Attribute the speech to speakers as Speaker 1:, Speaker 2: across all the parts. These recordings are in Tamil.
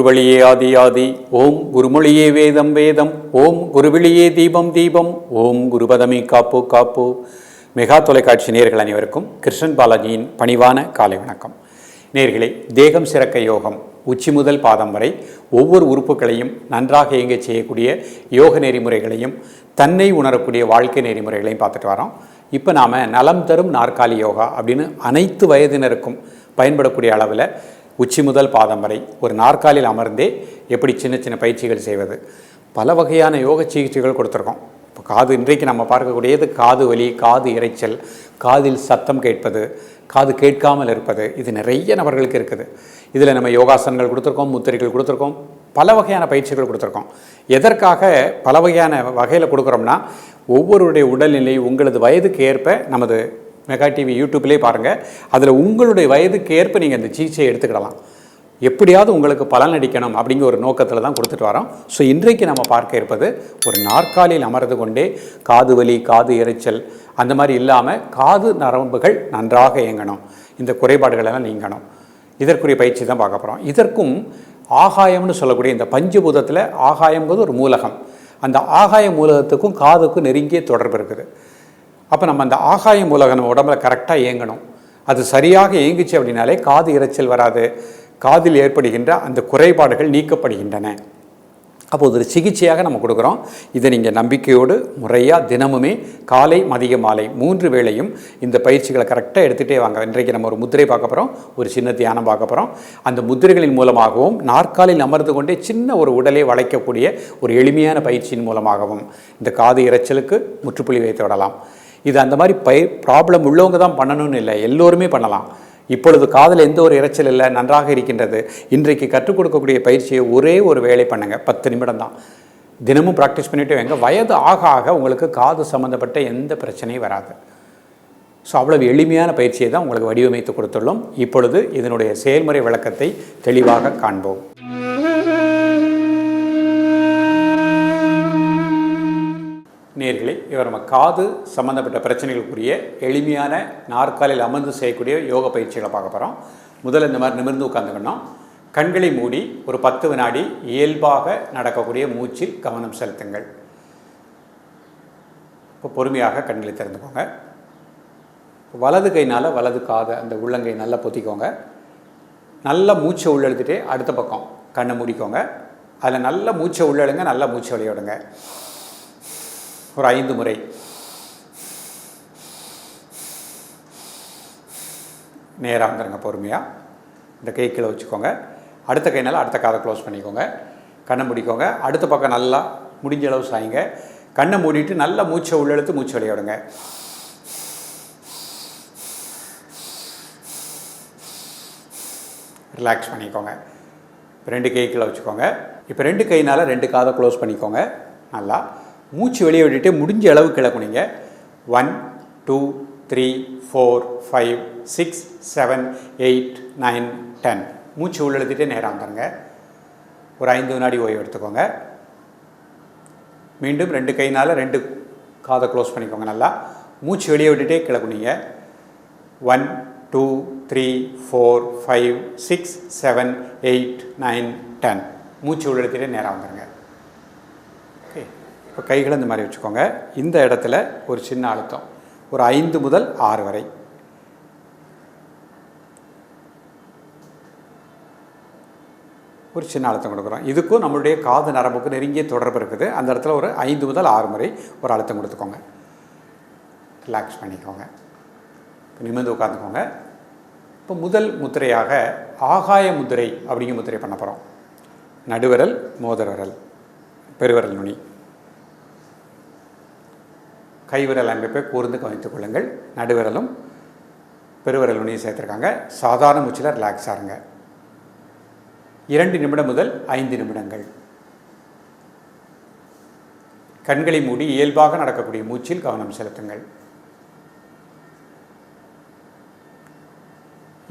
Speaker 1: குருவழியே ஆதி ஆதி. ஓம் குருமொழியே வேதம் வேதம். ஓம் குருவிழியே தீபம் தீபம். ஓம் குருபதமே காப்பு காப்பு. மெகா தொலைக்காட்சி நேயர்கள் அனைவருக்கும் கிருஷ்ணன் பாலாஜியின் பணிவான காலை வணக்கம். நேயர்களே, தேகம் சிறக்க யோகம் உச்சி முதல் பாதம் வரை ஒவ்வொரு உறுப்புகளையும் நன்றாக இயங்க செய்யக்கூடிய யோக நெறிமுறைகளையும் தன்னை உணரக்கூடிய வாழ்க்கை நெறிமுறைகளையும் பார்த்துட்டு வரோம். இப்போ நாம் நலம் தரும் நாற்காலி யோகா அப்படின்னு அனைத்து வயதினருக்கும் பயன்படக்கூடிய அளவில் உச்சி முதல் பாதம் வரை ஒரு நாற்காலியில் அமர்ந்தே எப்படி சின்ன சின்ன பயிற்சிகள் செய்வது, பல வகையான யோக சிகிச்சைகள் கொடுத்துருக்கோம். இப்போ காது இன்றைக்கு நம்ம பார்க்கக்கூடியது காது வலி, காது இரைச்சல், காதில் சத்தம் கேட்பது, காது கேட்காமல் இருப்பது, இது நிறைய நபர்களுக்கு இருக்குது. இதில் நம்ம யோகாசனங்கள் கொடுத்துருக்கோம், முத்திரைகள் கொடுத்துருக்கோம், பல வகையான பயிற்சிகள் கொடுத்துருக்கோம். எதற்காக பல வகையான வகையில் கொடுக்குறோம்னா, ஒவ்வொருடைய உடல்நிலை உங்களது வயதுக்கு ஏற்ப நமது மெகா டிவி யூடியூப்லேயே பாருங்கள். அதில் உங்களுடைய வயதுக்கு ஏற்ப நீங்கள் அந்த சிகிச்சையை எடுத்துக்கிடலாம். எப்படியாவது உங்களுக்கு பலன் அடிக்கணும் அப்படிங்கிற ஒரு நோக்கத்தில் தான் கொடுத்துட்டு வரோம். ஸோ இன்றைக்கு நம்ம பார்க்க இருப்பது ஒரு நாற்காலியில் அமர்ந்து கொண்டே காது வலி, காது இரைச்சல் அந்த மாதிரி இல்லாமல் காது நரம்புகள் நன்றாக இயங்கணும், இந்த குறைபாடுகளெல்லாம் நீங்கணும். இதற்குரிய பயிற்சி தான் பார்க்க போகிறோம். இதற்கும் ஆகாயம்னு சொல்லக்கூடிய இந்த பஞ்சபூதத்தில் ஆகாயம்ங்கிறது ஒரு மூலகம். அந்த ஆகாய மூலகத்துக்கும் காதுக்கும் நெருங்கிய தொடர்பு இருக்குது. அப்போ நம்ம அந்த ஆகாய மூலகம் நம்ம உடம்புல கரெக்டாக இயங்கணும். அது சரியாக இயங்குச்சு அப்படின்னாலே காது இரைச்சல் வராது, காதில் ஏற்படுகின்ற அந்த குறைபாடுகள் நீக்கப்படுகின்றன. அப்போது ஒரு சிகிச்சையாக நம்ம கொடுக்குறோம். இதை நீங்கள் நம்பிக்கையோடு முறையாக தினமுமே காலை மதிய மாலை 3 வேளையும் இந்த பயிற்சிகளை கரெக்டாக எடுத்துகிட்டே வாங்க. இன்றைக்கு நம்ம ஒரு முத்திரை பார்க்க போகிறோம், ஒரு சின்ன தியானம் பார்க்க போகிறோம். அந்த முத்திரைகளின் மூலமாகவும் நாற்காலில் அமர்ந்து கொண்டே சின்ன ஒரு உடலை வளைக்கக்கூடிய ஒரு எளிமையான பயிற்சியின் மூலமாகவும் இந்த காது இரைச்சலுக்கு முற்றுப்புள்ளி வைத்து விடலாம். இது அந்த மாதிரி ப்ராப்ளம் உள்ளவங்க தான் பண்ணணும்னு இல்லை, எல்லோருமே பண்ணலாம். இப்பொழுது காதில் எந்த ஒரு இரைச்சல் இல்லை, நன்றாக இருக்கின்றது. இன்றைக்கு கற்றுக் கொடுக்கக்கூடிய பயிற்சியை ஒரே ஒரு வேலை பண்ணுங்கள், 10 நிமிடம் தான். தினமும் ப்ராக்டிஸ் பண்ணிவிட்டு வாங்க. வயது ஆக ஆக உங்களுக்கு காது சம்மந்தப்பட்ட எந்த பிரச்சனையும் வராது. ஸோ அவ்வளவு எளிமையான பயிற்சியை தான் உங்களுக்கு வடிவமைத்து கொடுத்துள்ளோம். இப்பொழுது இதனுடைய செயல்முறை விளக்கத்தை தெளிவாக காண்போம். நேர்களே, இவர் நம்ம காது சம்மந்தப்பட்ட பிரச்சனைகளுக்குரிய எளிமையான நாற்காலில் அமர்ந்து செய்யக்கூடிய யோக பயிற்சிகளை பார்க்க போகிறோம். முதல்ல இந்த மாதிரி நிமிர்ந்து உட்காந்துக்கணும். கண்களை மூடி ஒரு 10 வினாடி இயல்பாக நடக்கக்கூடிய மூச்சில் கவனம் செலுத்துங்கள். இப்போ பொறுமையாக கண்களை திறந்துக்கோங்க. வலது கைனால் வலது காதை அந்த உள்ளங்கை நல்லா பொத்திக்கோங்க. நல்லா மூச்சை உள்ளெழுத்துட்டு அடுத்த பக்கம் கண்ணை மூடிக்கோங்க. அதில் நல்லா மூச்சை உள்ளெழுங்க, நல்லா மூச்சை வெளியிடுங்க. ஒரு 5 முறை. நேராக வந்துடுங்க பொறுமையாக. இந்த கை கீழே வச்சுக்கோங்க. அடுத்த கைனால் அடுத்த காதை க்ளோஸ் பண்ணிக்கோங்க. கண்ணை மூடிக்கோங்க. அடுத்த பக்கம் நல்லா முடிஞ்ச அளவு சாய்ங்க. கண்ணை மூடிட்டு நல்லா மூச்சை உள்ளெழுத்து மூச்சை வெளியிடுங்க. ரிலாக்ஸ் பண்ணிக்கோங்க. 2 கை கீழே வச்சுக்கோங்க. இப்போ 2 கைனால் 2 காதை க்ளோஸ் பண்ணிக்கோங்க. நல்லா மூச்சு வெளியே விட்டுட்டு முடிஞ்ச அளவு கிளக்குனிங்க. 1 2 3 4 5 6 7 8 9 10. மூச்சு உள்ளெழுத்திட்டே நேராக வந்துடுங்க. ஒரு 5 வினாடி ஓய்வு எடுத்துக்கோங்க. மீண்டும் 2 கைனால் 2 காதை க்ளோஸ் பண்ணிக்கோங்க. நல்லா மூச்சு வெளியே விட்டுட்டே கிளக்குனிங்க. 1 2 3 4 5 6 7 8 9 10. மூச்சு உள்ளெழுத்திட்டே நேராக வந்துடுங்க. இப்போ கைகளை இந்த மாதிரி வச்சுக்கோங்க. இந்த இடத்துல ஒரு சின்ன அழுத்தம், ஒரு 5 முதல் 6 வரை. ஒரு சின்ன அழுத்தம் கொடுக்குறோம். இதுக்கும் நம்மளுடைய காது நரம்புக்கு நெருங்கிய தொடர்பு இருக்குது. அந்த இடத்துல ஒரு 5 முதல் 6 முறை ஒரு அழுத்தம் கொடுத்துக்கோங்க. ரிலாக்ஸ் பண்ணிக்கோங்க. இப்போ நிமிர்ந்து உட்காந்துக்கோங்க. இப்போ முதல் முத்திரையாக ஆகாய முத்திரை அப்படிங்கிற முத்திரை பண்ண போகிறோம். நடுவிரல், மோதிர விரல், பெருவிரல் நுனி, கைவிரல் அமைப்பை கூர்ந்து கவனித்துக் கொள்ளுங்கள். நடுவிரலும் பெருவிரல் நுனியை சேர்த்துருக்காங்க. சாதாரண மூச்சில் ரிலாக்ஸ் ஆகுங்க. 2 நிமிடம் முதல் 5 நிமிடங்கள். கண்களை மூடி இயல்பாக நடக்கக்கூடிய மூச்சில் கவனம் செலுத்துங்கள்.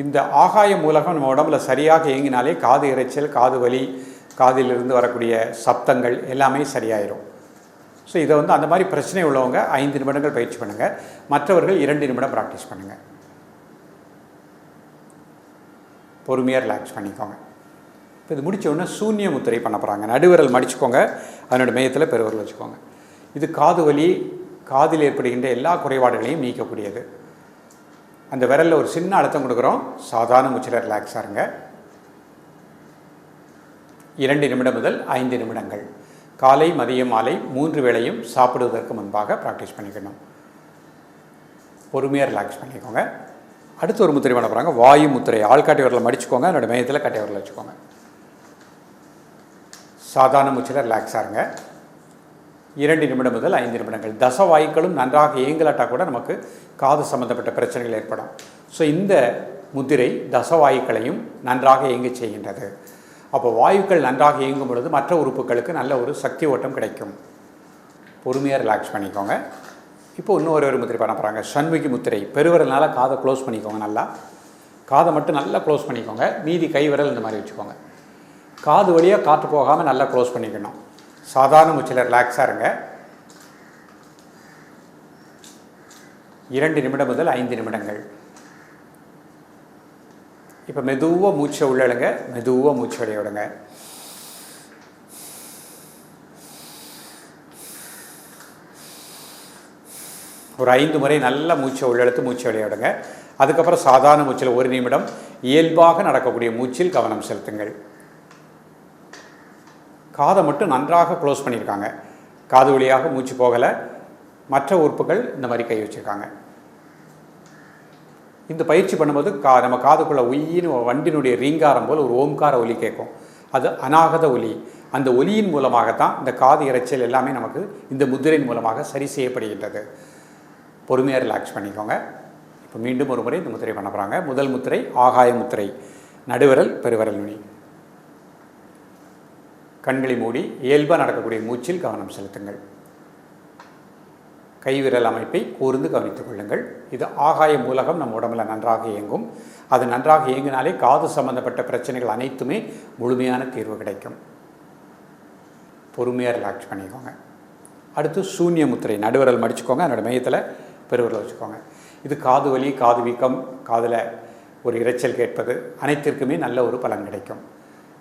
Speaker 1: இந்த ஆகாய மூலகம் நம்ம உடம்புல சரியாக இயங்கினாலே காது இரைச்சல், காது வலி, காதிலிருந்து வரக்கூடிய சப்தங்கள் எல்லாமே சரியாயிடும். ஸோ இதை அந்த மாதிரி பிரச்சனை உள்ளவங்க 5 நிமிடங்கள் பயிற்சி பண்ணுங்கள். மற்றவர்கள் 2 நிமிடம் ப்ராக்டிஸ் பண்ணுங்கள். பொறுமையாக ரிலாக்ஸ் பண்ணிக்கோங்க. இப்போ இது முடித்த உடனே சூன்ய முத்திரை பண்ண போகிறாங்க. நடுவிரல் மடிச்சுக்கோங்க, அதனோட மையத்தில் பெருவிரல் வச்சுக்கோங்க. இது காது வலி, காதில் ஏற்படுகின்ற எல்லா குறைபாடுகளையும் நீக்கக்கூடியது. அந்த விரலில் ஒரு சின்ன அழுத்தம் கொடுக்குறோம். சாதாரண மூச்சில் ரிலாக்ஸாக இருங்க. 2 நிமிடம் முதல் 5 நிமிடங்கள் காலை, மதியம், மாலை 3 வேளையும் சாப்பிடுவதற்கு முன்பாக ப்ராக்டிஸ் பண்ணிக்கணும். பொறுமையாக ரிலாக்ஸ் பண்ணிக்கோங்க. அடுத்து ஒரு முத்திரை பண்ண போகிறாங்க, வாயு முத்திரை. ஆள்காட்டி விரலை மடிச்சுக்கோங்க, அதனோட மையத்தில் கட்டை விரலை வச்சுக்கோங்க. சாதாரண மூச்சில் ரிலாக்ஸாக இருங்க. 2 நிமிடம் முதல் 5 நிமிடங்கள். தசவாயுக்களும் நன்றாக இயங்கலாட்டால் கூட நமக்கு காது சம்பந்தப்பட்ட பிரச்சனைகள் ஏற்படும். ஸோ இந்த முத்திரை தசவாயுக்களையும் நன்றாக இயங்க செய்கின்றது. அப்போ வாயுக்கள் நன்றாக இயங்கும் பொழுது மற்ற உறுப்புகளுக்கு நல்ல ஒரு சக்தி ஓட்டம் கிடைக்கும். பொறுமையாக ரிலாக்ஸ் பண்ணிக்கோங்க. இப்போ இன்னும் ஒரு முத்திரை பண்ண போகிறாங்க, சண்முகி முத்திரை. பெருவிரல்னால காதை க்ளோஸ் பண்ணிக்கோங்க. நல்லா காதை மட்டும் நல்லா க்ளோஸ் பண்ணிக்கோங்க. மீதி கை விரல் இந்த மாதிரி வச்சுக்கோங்க. காது வழியாக காற்று போகாமல் நல்லா க்ளோஸ் பண்ணிக்கணும். சாதாரண மூச்சில் ரிலாக்ஸாக இருங்க. 2 நிமிடம் முதல் 5 நிமிடங்கள். இப்போ மெதுவாக மூச்சை உள்ளழுங்க, மெதுவாக மூச்சு வெளியே விடுங்க. ஒரு 5 முறை நல்லா மூச்சை உள்ளெழுத்து மூச்சு வெளியே விடுங்க. அதுக்கப்புறம் சாதாரண மூச்சில் 1 நிமிடம் இயல்பாக நடக்கக்கூடிய மூச்சில் கவனம் செலுத்துங்கள். காதை மட்டும் நன்றாக க்ளோஸ் பண்ணியிருக்காங்க. காது வழியாக மூச்சு போகலை. மற்ற உறுப்புகள் இந்த மாதிரி கை வச்சுருக்காங்க. இந்த பயிற்சி பண்ணும்போது நம்ம காதுக்குள்ளே உயின்னு வண்டினுடைய ரீங்காரம் போல் ஒரு ஓம்கார ஒலி கேட்கும். அது அநாகத ஒலி. அந்த ஒலியின் மூலமாகத்தான் இந்த காது இரைச்சல் எல்லாமே நமக்கு இந்த முத்திரையின் மூலமாக சரி செய்யப்படுகின்றது. பொறுமையாக ரிலாக்ஸ் பண்ணிக்கோங்க. இப்போ மீண்டும் ஒரு முறை இந்த முத்திரை பண்ண போகிறாங்க. முதல் முத்திரை ஆகாய முத்திரை. நடுவிரல், பெருவிரல் நுனி. கண்களை மூடி இயல்பாக நடக்கக்கூடிய மூச்சில் கவனம் செலுத்துங்கள். கைவிரல் அமைப்பை கூர்ந்து கவனித்துக் கொள்ளுங்கள். இது ஆகாய மூலகம் நம்ம உடம்பில் நன்றாக இயங்கும். அது நன்றாக இயங்கினாலே காது சம்பந்தப்பட்ட பிரச்சனைகள் அனைத்துமே முழுமையான தீர்வு கிடைக்கும். பொறுமையாக ரிலாக்ஸ் பண்ணிக்கோங்க. அடுத்து சூன்ய முத்திரை. நடுவிரல் மடிச்சுக்கோங்க, அதனோட மையத்தில் பெருவிரல் வச்சுக்கோங்க. இது காது வலி, காது வீக்கம், காதில் ஒரு இரைச்சல் கேட்பது அனைத்திற்குமே நல்ல ஒரு பலன் கிடைக்கும்.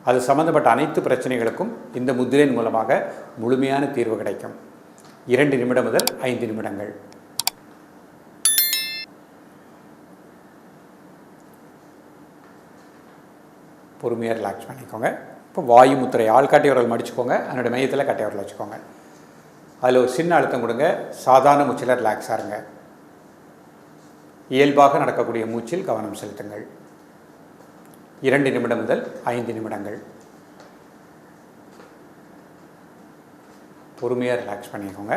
Speaker 1: அது சம்பந்தப்பட்ட அனைத்து பிரச்சனைகளுக்கும் இந்த முத்திரையின் மூலமாக முழுமையான தீர்வு கிடைக்கும். 2 நிமிடம் முதல் 5 நிமிடங்கள். பொறுமையாக ரிலாக்ஸ் பண்ணிக்கோங்க. இப்போ வாயு முத்திரை. ஆள்காட்டி விரல் மடிச்சுக்கோங்க, அதனோட மையத்தில் கட்டை விரல் வச்சுக்கோங்க. அதில் ஒரு சின்ன அழுத்தம் கொடுங்க. சாதாரண மூச்சில் ரிலாக்ஸாக இருங்க. இயல்பாக நடக்கக்கூடிய மூச்சில் கவனம் செலுத்துங்கள். 2 நிமிடம் முதல் 5 நிமிடங்கள். பொறுமையாக ரிலாக்ஸ் பண்ணிக்கோங்க.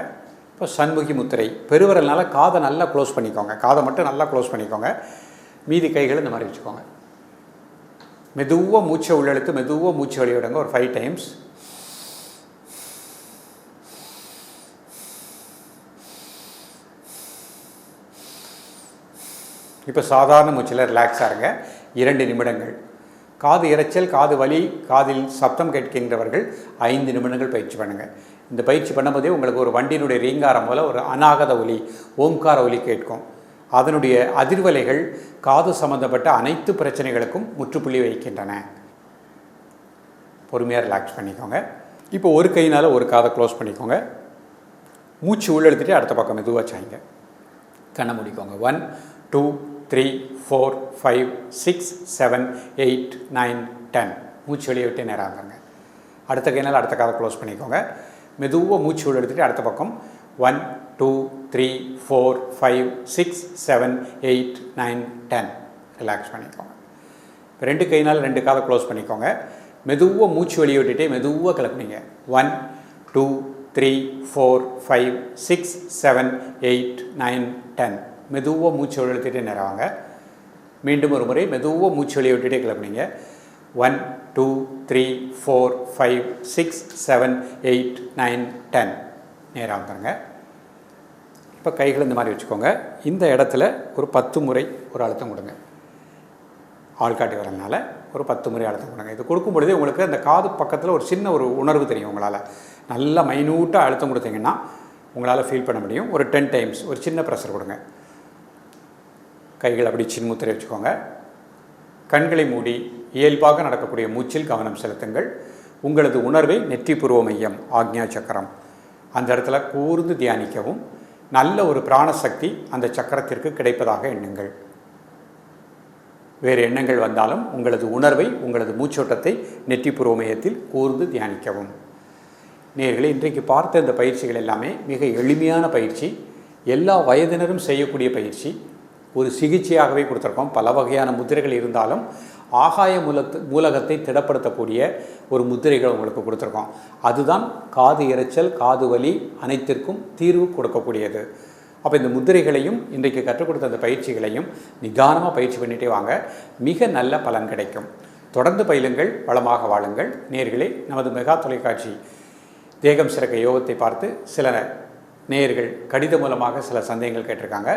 Speaker 1: இப்போ சண்முகி முத்திரை. பெருவிரல்னால காதை நல்லா க்ளோஸ் பண்ணிக்கோங்க. காதை மட்டும் நல்லா க்ளோஸ் பண்ணிக்கோங்க. மீதி கைகளை இந்த மாதிரி வச்சுக்கோங்க. மெதுவாக மூச்சை உள்ளெழுத்து மெதுவாக மூச்சு வெளியே விடுங்க. ஒரு 5 டைம்ஸ். இப்போ சாதாரண மூச்சில் ரிலாக்ஸாக இருங்க. 2 நிமிடங்கள். காது இரைச்சல், காது வலி, காதில் சப்தம் கேட்கின்றவர்கள் 5 நிமிடங்கள் பயிற்சி பண்ணுங்கள். இந்த பயிற்சி பண்ணும்போதே உங்களுக்கு ஒரு வண்டியினுடைய ரீங்காரம் போல் ஒரு அநாகத ஒலி, ஓம்கார ஒலி கேட்கும். அதனுடைய அதிர்வலைகள் காது சம்பந்தப்பட்ட அனைத்து பிரச்சனைகளுக்கும் முற்றுப்புள்ளி வைக்கின்றன. பொறுமையாக ரிலாக்ஸ் பண்ணிக்கோங்க. இப்போ ஒரு கையினால் ஒரு காதை க்ளோஸ் பண்ணிக்கோங்க. மூச்சு உள்ளெடுத்துட்டு அடுத்த பக்கம் மெதுவாக சாய்ங்க. கண்ணை மூடிக்கோங்க. 1 2 3 4 5 6 7 8 9 10. மூச்சு வெளியே விட்டு நேராக இருங்க. அடுத்த கையினால் அடுத்த காதை க்ளோஸ் பண்ணிக்கோங்க. மெதுவாக மூச்சு உள்ள எடுத்துகிட்டு அடுத்த பக்கம் 1 2 3 4 5 6 7 8 9 10. ரிலாக்ஸ் பண்ணிக்கோங்க. இப்போ 2 கையினால் 2 காதை க்ளோஸ் பண்ணிக்கோங்க. மெதுவாக மூச்சு வெளியே விட்டுட்டே மெதுவாக கிளப்புனீங்க. 1 2 3 4 5 6 7 8 9 10. மெதுவாக மூச்சு வெளியிட்டே நேராங்க. மீண்டும் ஒரு முறை மெதுவாக மூச்சு வெளியே விட்டுட்டே கிளப்புனீங்க. 1 2 3 4 5 6 7 8 9 10. நேராக வந்துடுங்க. இப்போ கைகளை இந்த மாதிரி வச்சுக்கோங்க. இந்த இடத்துல ஒரு 10 முறை ஒரு அழுத்தம் கொடுங்க. ஆள்காட்டி வரனால ஒரு 10 முறை அழுத்தம் கொடுங்க. இது கொடுக்கும் பொழுதே உங்களுக்கு அந்த காது பக்கத்தில் ஒரு சின்ன ஒரு உணர்வு தெரியும். உங்களால் நல்லா மைனூட்டாக அழுத்தம் கொடுத்தீங்கன்னா உங்களால் ஃபீல் பண்ண முடியும். ஒரு 10 டைம்ஸ் ஒரு சின்ன ப்ரெஷர் கொடுங்க. கைகள் அப்படி சின்முத்திரை வச்சுக்கோங்க. கண்களை மூடி இயல்பாக நடக்கக்கூடிய மூச்சில் கவனம் செலுத்துங்கள். உங்களது உணர்வை நெற்றிப்புருவ மையம் ஆக்ஞா சக்கரம் அந்த இடத்துல கூர்ந்து தியானிக்கவும். நல்ல ஒரு பிராணசக்தி அந்த சக்கரத்திற்கு கிடைப்பதாக எண்ணுங்கள். வேறு எண்ணங்கள் வந்தாலும் உங்களது உணர்வை, உங்களது மூச்சோட்டத்தை நெற்றிப்புருவ மையத்தில் கூர்ந்து தியானிக்கவும். நேயர்களே, இன்றைக்கு பார்த்த இந்த பயிற்சிகள் எல்லாமே மிக எளிமையான பயிற்சி, எல்லா வயதினரும் செய்யக்கூடிய பயிற்சி. ஒரு சிகிச்சையாகவே கொடுத்துருக்கோம். பல வகையான முத்திரைகள் இருந்தாலும் ஆகாய மூலகத்தை திடப்படுத்தக்கூடிய ஒரு முத்திரைகள் உங்களுக்கு கொடுத்துருக்கோம். அதுதான் காது இரைச்சல், காது வலி அனைத்திற்கும் தீர்வு கொடுக்கக்கூடியது. அப்போ இந்த முத்திரைகளையும் இன்றைக்கு கற்றுக் கொடுத்த அந்த பயிற்சிகளையும் நிதானமாக பயிற்சி பண்ணிகிட்டே வாங்க, மிக நல்ல பலன் கிடைக்கும். தொடர்ந்து பயிலுங்கள், வளமாக வாழுங்கள். நேயர்களே, நமது மெகா தொலைக்காட்சி தேகம் சிறக்க யோகத்தை பார்த்து சில நேயர்கள் கடிதம் மூலமாக சில சந்தேகங்கள் கேட்டிருக்காங்க.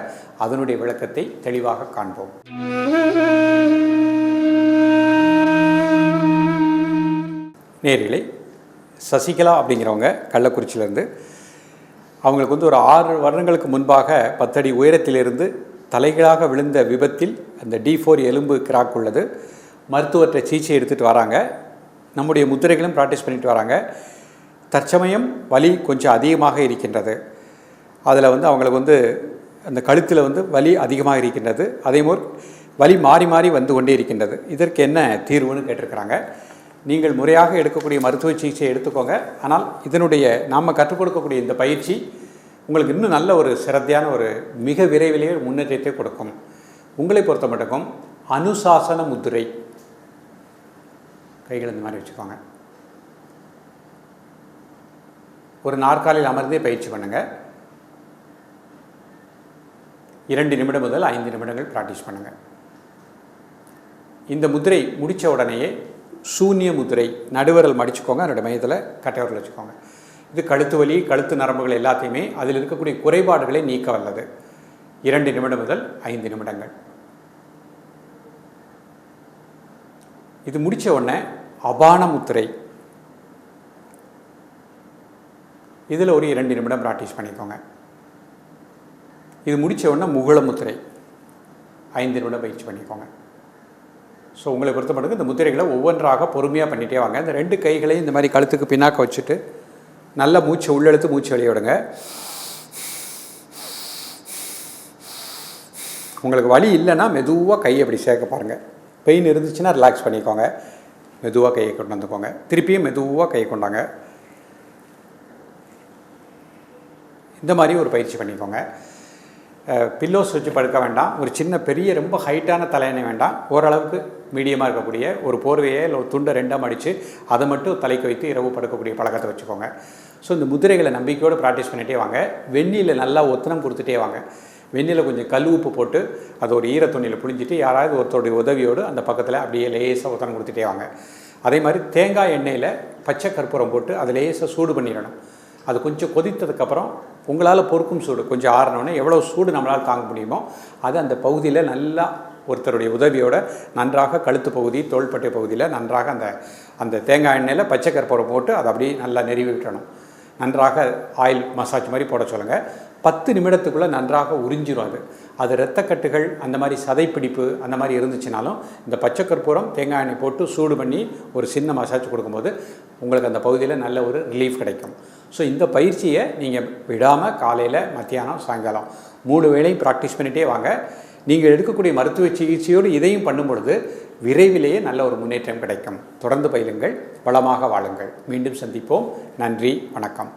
Speaker 1: அதனுடைய விளக்கத்தை தெளிவாக காண்போம். நேயர்களே, சசிகலா அப்படிங்கிறவங்க கள்ளக்குறிச்சியிலேருந்து, அவங்களுக்கு ஒரு 6 வருடங்களுக்கு முன்பாக 10 அடி உயரத்திலிருந்து தலைகளாக விழுந்த விபத்தில் அந்த D4 எலும்பு கிராக் உள்ளது. மருத்துவர்கிட்ட சிகிச்சை எடுத்துகிட்டு வராங்க. நம்முடைய முத்திரைகளும் ப்ராக்டிஸ் பண்ணிட்டு வராங்க. தற்சமயம் வலி கொஞ்சம் அதிகமாக இருக்கின்றது. அதில் அவங்களுக்கு அந்த கழுத்தில் வலி அதிகமாக இருக்கின்றது. அதேபோல் வலி மாறி மாறி வந்து கொண்டே இருக்கின்றது. இதற்கு என்ன தீர்வுன்னு கேட்டிருக்கிறாங்க. நீங்கள் முறையாக எடுக்கக்கூடிய மருத்துவ சிகிச்சை எடுத்துக்கோங்க. ஆனால் இதனுடைய நாம் கற்றுக் கொடுக்கக்கூடிய இந்த பயிற்சி உங்களுக்கு இன்னும் நல்ல ஒரு சிரத்தையான ஒரு மிக விரைவிலேயே முன்னேற்றத்தை கொடுக்கும். உங்களை பொறுத்த மட்டுக்கும் அனுசாசன முத்திரை, கைகள் இந்த மாதிரி வச்சுக்கோங்க. ஒரு நாற்காலியில் அமர்ந்தே பயிற்சி பண்ணுங்கள். 2 நிமிடம் முதல் 5 நிமிடங்கள் ப்ராக்டிஸ் பண்ணுங்கள். இந்த முத்திரை முடித்த உடனேயே சூன்ய முத்திரை, நடுவரல் மடிச்சுக்கோங்க, அதனுடைய மையத்தில் கட்டைவரல் வச்சுக்கோங்க. இது கழுத்து வலி, கழுத்து நரம்புகள் எல்லாத்தையுமே அதில் இருக்கக்கூடிய குறைபாடுகளை நீக்க வல்லது. 2 நிமிடம் முதல் 5 நிமிடங்கள். இது முடித்த உடனே அபான முத்திரை, இதில் ஒரு 2 நிமிடம் ப்ராக்டிஸ் பண்ணிக்கோங்க. இது முடித்த உடனே முகுள முத்திரை, 5 நிமிடம் பயிற்சி பண்ணிக்கோங்க. ஸோ உங்களை பொறுத்த மட்டும் இந்த முத்திரைகளை ஒவ்வொன்றாக பொறுமையாக பண்ணிகிட்டே வாங்க. இந்த 2 கைகளையும் இந்த மாதிரி கழுத்துக்கு பின்னாக்க வச்சுட்டு நல்லா மூச்சை உள்ளெழுத்து மூச்சு வெளியே விடுங்க. உங்களுக்கு வலி இல்லைன்னா மெதுவாக கையை அப்படி சேர்க்க பாருங்கள். பெயின் இருந்துச்சுன்னா ரிலாக்ஸ் பண்ணிக்கோங்க. மெதுவாக கையை கொண்டு வந்துக்கோங்க. திருப்பியும் மெதுவாக கையை கொண்டாங்க. இந்த மாதிரி ஒரு பயிற்சி பண்ணிக்கோங்க. பில்லோஸ் வச்சு படுக்க வேண்டாம். ஒரு சின்ன பெரிய ரொம்ப ஹைட்டான தலையணை வேண்டாம். ஓரளவுக்கு மீடியமாக இருக்கக்கூடிய ஒரு போர்வையை இல்லை ஒரு துண்டை 2ஆக மடித்து அதை மட்டும் தலைக்கு வைத்து இரவு படுக்கக்கூடிய பழக்கத்தை வச்சுக்கோங்க. ஸோ இந்த முதிரைகளை நம்பிக்கையோடு ப்ராக்டிஸ் பண்ணிகிட்டே வாங்க. வெந்நீரில் நல்லா ஒத்தனம் கொடுத்துட்டே வாங்க. வெந்நீரில் கொஞ்சம் கல் உப்பு போட்டு அதை ஒரு ஈரத்துணியில் புழிஞ்சிட்டு யாராவது ஒருத்தருடைய உதவியோடு அந்த பக்கத்தில் அப்படியே லேசாக ஒத்தனம் கொடுத்துட்டே வாங்க. அதே மாதிரி தேங்காய் எண்ணெயில் பச்சை கற்பூரம் போட்டு அதை லேசாக சூடு பண்ணிடணும். அது கொஞ்சம் கொதித்ததுக்கப்புறம் உங்களால் பொறுக்கும் சூடு கொஞ்சம் ஆறினோடனே எவ்வளோ சூடு நம்மளால் தாங்க முடியுமோ அது அந்த பகுதியில் நல்லா ஒருத்தருடைய உதவியோடு நன்றாக கழுத்து பகுதி, தோள்பட்டை பகுதியில் நன்றாக அந்த தேங்காய் எண்ணெயில் பச்சை கற்பூரம் போட்டு அதை அப்படியே நல்லா நெருவி விட்டணும். நன்றாக ஆயில் மசாஜ் மாதிரி போட சொல்லுங்கள். 10 நிமிடத்துக்குள்ளே நன்றாக உறிஞ்சிடும். அது இரத்தக்கட்டுகள் அந்த மாதிரி சதைப்பிடிப்பு அந்த மாதிரி இருந்துச்சுனாலும் இந்த பச்சை கற்பூரம் தேங்காய் எண்ணெய் போட்டு சூடு பண்ணி ஒரு சின்ன மசாஜ் கொடுக்கும்போது உங்களுக்கு அந்த பகுதியில் நல்ல ஒரு ரிலீஃப் கிடைக்கும். ஸோ இந்த பயிற்சியை நீங்கள் விடாமல் காலையில், மத்தியானம், சாயங்காலம் 3 வேளையும் ப்ராக்டிஸ் பண்ணிகிட்டே வாங்க. நீங்கள் எடுக்கக்கூடிய மருத்துவ சிகிச்சையோடு இதையும் பண்ணும் பொழுது விரைவிலேயே நல்ல ஒரு முன்னேற்றம் கிடைக்கும். தொடர்ந்து பயிலுங்கள், வளமாக வாழுங்கள். மீண்டும் சந்திப்போம். நன்றி, வணக்கம்.